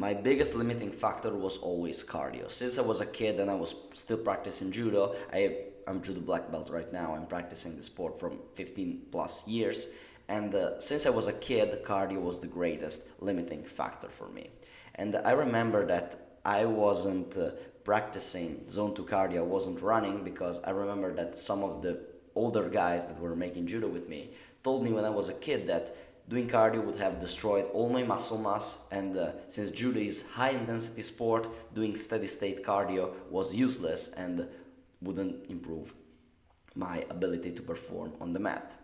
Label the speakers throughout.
Speaker 1: My biggest limiting factor was always cardio. Since I was a kid and I was still practicing judo, I'm judo black belt right now. I'm practicing the sport from 15 plus years. And since I was a kid, cardio was the greatest limiting factor for me. And I remember that I wasn't practicing zone 2 cardio, I wasn't running because I remember that some of the older guys that were making judo with me told me when I was a kid that doing cardio would have destroyed all my muscle mass, and since judo is high intensity sport, doing steady state cardio was useless and wouldn't improve my ability to perform on the mat.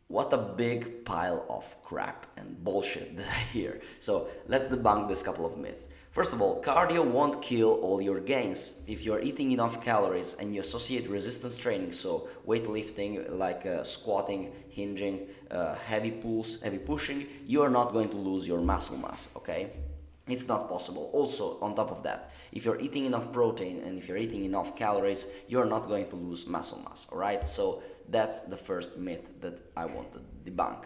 Speaker 1: What a big pile of crap and bullshit that I hear. So let's debunk this couple of myths. First of all, cardio won't kill all your gains. If you're eating enough calories and you associate resistance training, so weightlifting like squatting, hinging, heavy pulls, heavy pushing, you are not going to lose your muscle mass, okay? It's not possible. Also, on top of that, if you're eating enough protein and if you're eating enough calories, you're not going to lose muscle mass, alright? So that's the first myth that I want to debunk.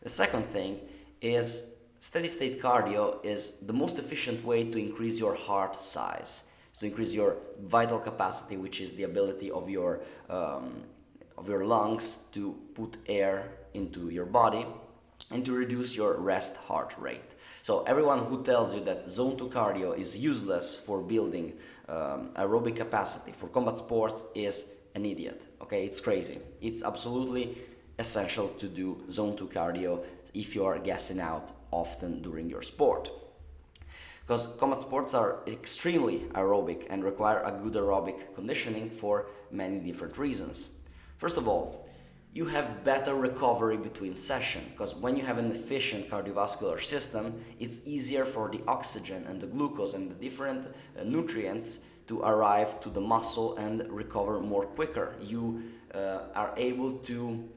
Speaker 1: The second thing is steady state cardio is the most efficient way to increase your heart size, to increase your vital capacity, which is the ability of your lungs to put air into your body and to reduce your rest heart rate. So everyone who tells you that zone 2 cardio is useless for building aerobic capacity for combat sports is an idiot, okay? It's crazy. It's absolutely essential to do zone 2 cardio if you are gassing out often during your sport. Because combat sports are extremely aerobic and require a good aerobic conditioning for many different reasons. First of all, you have better recovery between sessions, because when you have an efficient cardiovascular system, it's easier for the oxygen and the glucose and the different nutrients to arrive to the muscle and recover more quicker. You are able to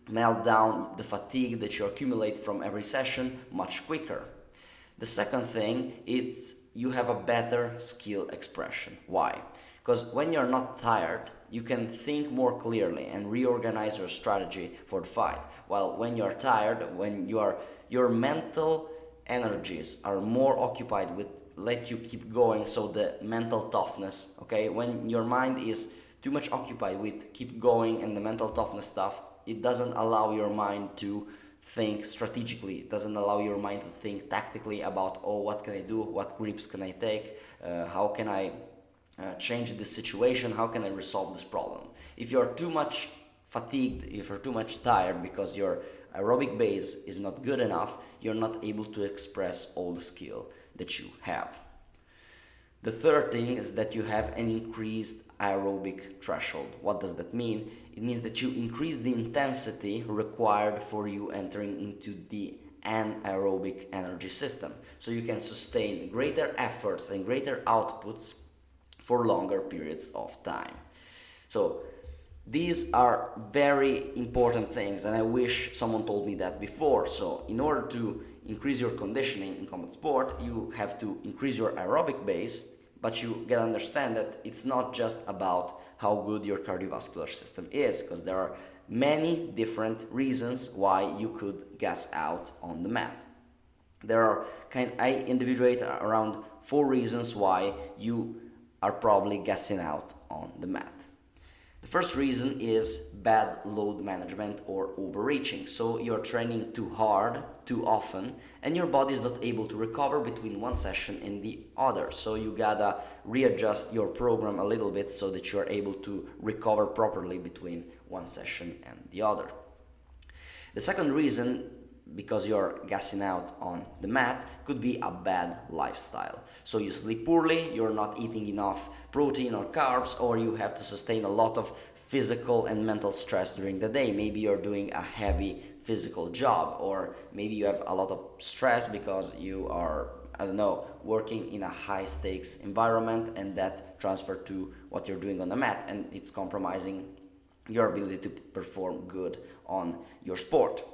Speaker 1: melt down the fatigue that you accumulate from every session much quicker. The second thing is you have a better skill expression. Why? Because when you're not tired, you can think more clearly and reorganize your strategy for the fight. While when you're tired, when your mental energies are more occupied with let you keep going, so the mental toughness, okay? When your mind is too much occupied with keep going and the mental toughness stuff, it doesn't allow your mind to think strategically. It doesn't allow your mind to think tactically about, oh, what can I do? What grips can I take? How can I change this situation? How can I resolve this problem? If you're too much fatigued, if you're too much tired because your aerobic base is not good enough, you're not able to express all the skill that you have. The third thing is that you have an increased aerobic threshold. What does that mean? It means that you increase the intensity required for you entering into the anaerobic energy system. So you can sustain greater efforts and greater outputs for longer periods of time. So these are very important things, and I wish someone told me that before. So in order to increase your conditioning in combat sport, you have to increase your aerobic base, but you gotta understand that it's not just about how good your cardiovascular system is, because there are many different reasons why you could gas out on the mat. I individuate around 4 reasons why you are probably gassing out on the mat. The first reason is bad load management or overreaching. So you're training too hard, too often, and your body is not able to recover between one session and the other. So you gotta readjust your program a little bit so that you're able to recover properly between one session and the other. The second reason, because you're gassing out on the mat, could be a bad lifestyle. So you sleep poorly, you're not eating enough protein or carbs, or you have to sustain a lot of physical and mental stress during the day. Maybe you're doing a heavy physical job, or maybe you have a lot of stress because you are, working in a high stakes environment, and that transfer to what you're doing on the mat, and it's compromising your ability to perform good on your sport.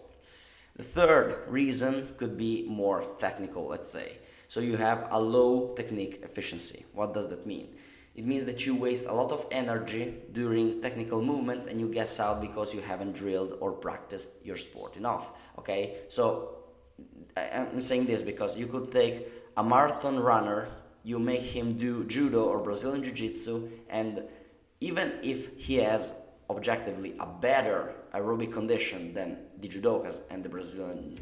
Speaker 1: The third reason could be more technical, let's say. So you have a low technique efficiency. What does that mean? It means that you waste a lot of energy during technical movements and you gas out because you haven't drilled or practiced your sport enough, okay? So I'm saying this because you could take a marathon runner, you make him do judo or Brazilian jiu-jitsu, and even if he has objectively a better aerobic condition than the judokas and the Brazilian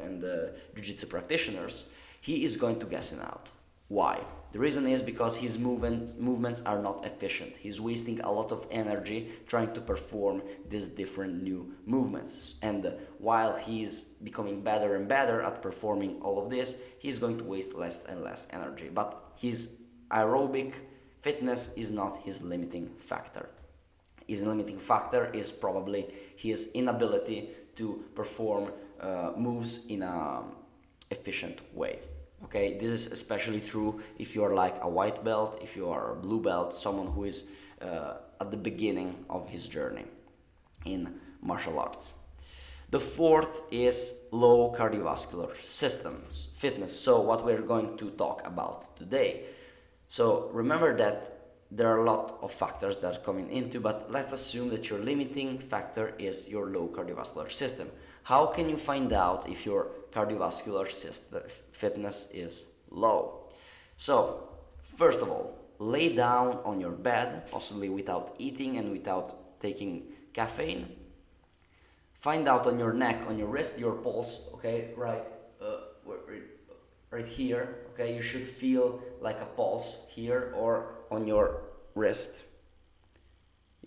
Speaker 1: and the jiu-jitsu practitioners, he is going to gas out. Why? The reason is because his movements are not efficient. He's wasting a lot of energy trying to perform these different new movements. And while he's becoming better and better at performing all of this, he's going to waste less and less energy. But his aerobic fitness is not his limiting factor. His limiting factor is probably his inability to perform moves in an efficient way. Okay, this is especially true if you are like a white belt, if you are a blue belt, someone who is at the beginning of his journey in martial arts. The fourth is low cardiovascular systems, fitness. So what we're going to talk about today. So remember that there are a lot of factors that are coming into, but let's assume that your limiting factor is your low cardiovascular system. How can you find out if your cardiovascular system fitness is low? So, first of all, lay down on your bed, possibly without eating and without taking caffeine. Find out on your neck, on your wrist, your pulse, okay, right here, okay, you should feel like a pulse here or on your wrist.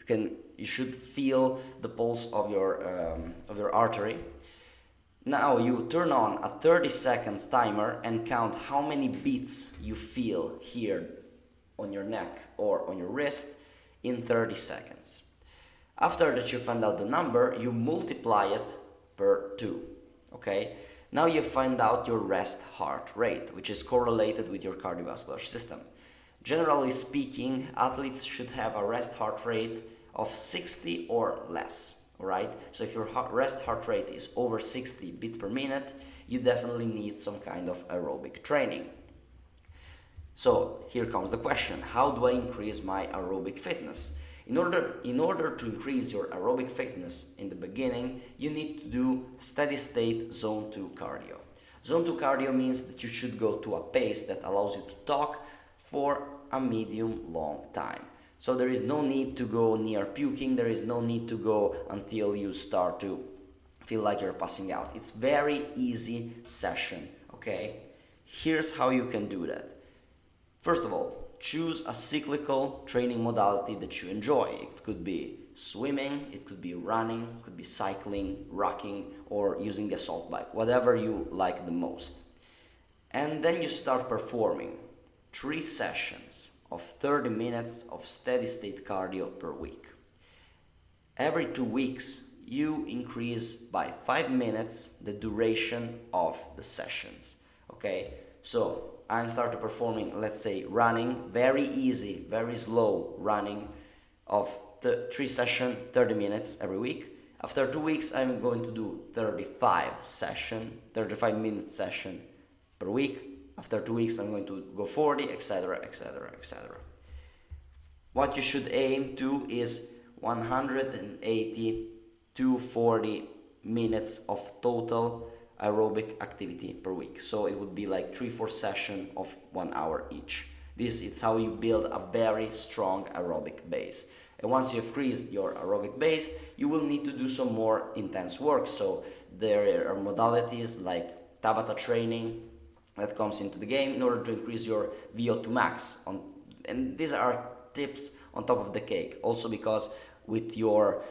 Speaker 1: You should feel the pulse of your artery. Now you turn on a 30 seconds timer and count how many beats you feel here on your neck or on your wrist in 30 seconds. After that you find out the number, you multiply it per 2, okay? Now you find out your rest heart rate, which is correlated with your cardiovascular system. Generally speaking, athletes should have a rest heart rate of 60 or less, alright? So if your rest heart rate is over 60 beats per minute, you definitely need some kind of aerobic training. So here comes the question, how do I increase my aerobic fitness? In order to increase your aerobic fitness in the beginning, you need to do steady state zone 2 cardio. Zone 2 cardio means that you should go to a pace that allows you to talk for a medium long time. So there is no need to go near puking, there is no need to go until you start to feel like you're passing out. It's very easy session, okay? Here's how you can do that. First of all, choose a cyclical training modality that you enjoy. It could be swimming, it could be running, it could be cycling, rocking, or using the assault bike, whatever you like the most. And then you start performing 3 sessions of 30 minutes of steady state cardio per week. Every 2 weeks, you increase by 5 minutes the duration of the sessions, okay? So I'm started performing, let's say, running, very easy, very slow running of 3 sessions, 30 minutes every week. After 2 weeks, I'm going to do 35 minute session per week. After 2 weeks, I'm going to go 40, etc., etc., etc. What you should aim to is 180 to 40 minutes of total aerobic activity per week. So it would be like 3-4 sessions of 1 hour each. This is how you build a very strong aerobic base. And once you've increased your aerobic base, you will need to do some more intense work. So there are modalities like Tabata training that comes into the game in order to increase your VO2 max. And these are tips on top of the cake. Also because with your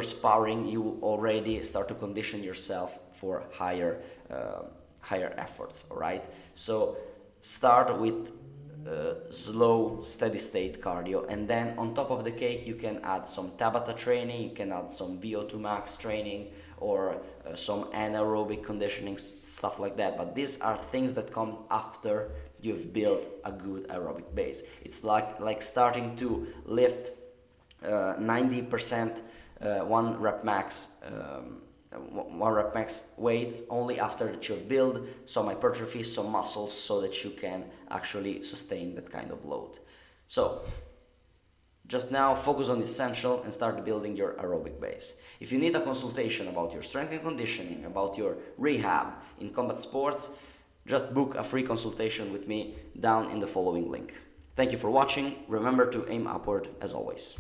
Speaker 1: sparring, you already start to condition yourself for higher efforts, all right? So start with slow, steady state cardio, and then on top of the cake, you can add some Tabata training, you can add some VO2 max training, or some anaerobic conditioning, stuff like that. But these are things that come after you've built a good aerobic base. It's like starting to lift 90% one rep max weights only after that you build some hypertrophy, some muscles, so that you can actually sustain that kind of load. So just now focus on the essential and start building your aerobic base. If you need a consultation about your strength and conditioning, about your rehab in combat sports, just book a free consultation with me down in the following link. Thank you for watching. Remember to aim upward as always.